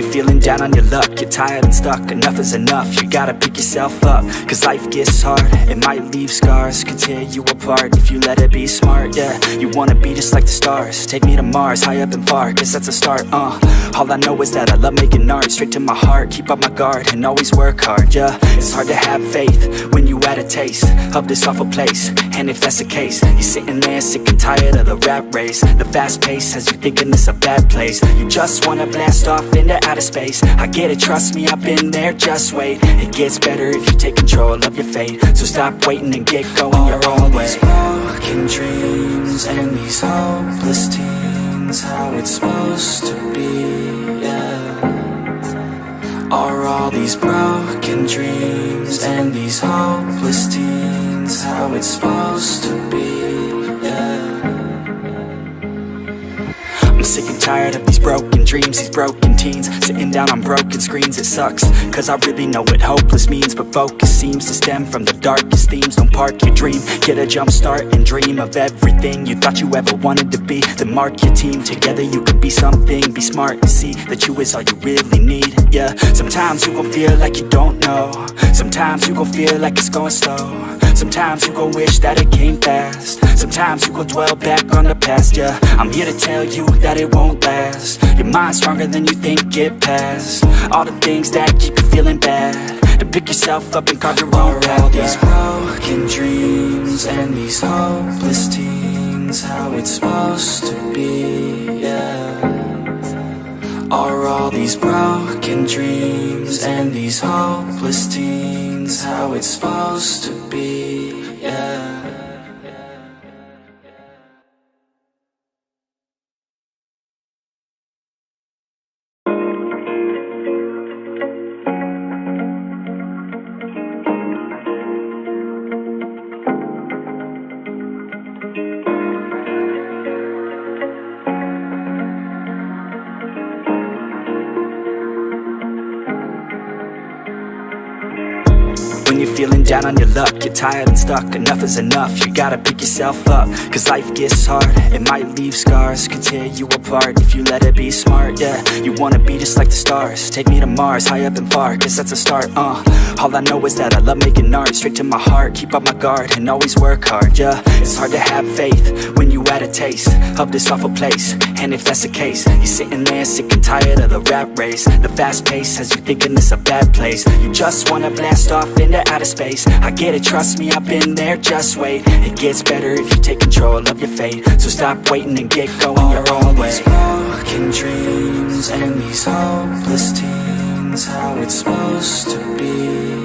you're feeling down on your luck, you're tired and stuck, enough is enough. You gotta pick yourself up, cause life gets hard. It might leave scars, could tear you apart if you let it be smart, yeah. You wanna be just like the stars, take me to Mars, high up and far, guess that's a start, All I know is that I love making art, straight to my heart, keep up my guard, and always work hard, yeah. It's hard to have faith when you had a taste of this awful place, and if that's the case, you're sitting there sick and tired of the rat race. The fast pace has you thinking it's a bad place. You just wanna blast off into outer space. I get it, trust me, I've been there, just wait. It gets better if you take control of your fate. So stop waiting and get going your own way. Broken dreams and these hopeless teens, how it's supposed to be, yeah. Are all these broken dreams and these hopeless teens how it's supposed to be, yeah. I'm sick and tired of these broken dreams, these broken teens, sitting down on broken screens. It sucks, cause I really know what hopeless means, but focus seems to stem from the darkest themes. Don't park your dream, get a jump start and dream of everything you thought you ever wanted to be. Then mark your team, together you can be something. Be smart and see that you is all you really need, yeah. Sometimes you gon' feel like you don't know, sometimes you gon' feel like it's going slow, sometimes you gon' wish that it came fast, sometimes you gon' dwell back on the past, yeah. I'm here to tell you that it won't last. Your mind's stronger than you think, get past all the things that keep you feeling bad, to pick yourself up and carve your own path, all these broken dreams and these hopeless teens, how it's supposed to be, yeah. Are all these broken dreams and these hopeless teens how it's supposed to be, yeah. When you're feeling down on your luck, you're tired and stuck, enough is enough. You gotta pick yourself up, cause life gets hard. It might leave scars, could tear you apart if you let it be smart, yeah. You wanna be just like the stars, take me to Mars, high up and far, guess that's a start, All I know is that I love making art, straight to my heart, keep up my guard, and always work hard, yeah. It's hard to have faith when you had a taste of this awful place, and if that's the case, you're sitting there sick and tired of the rat race. The fast pace has you thinking it's a bad place. You just wanna blast off into outer space. I get it, trust me, I've been there, just wait. It gets better if you take control of your fate. So stop waiting and get going your own way. These broken dreams and these hopeless teens, how it's supposed to be,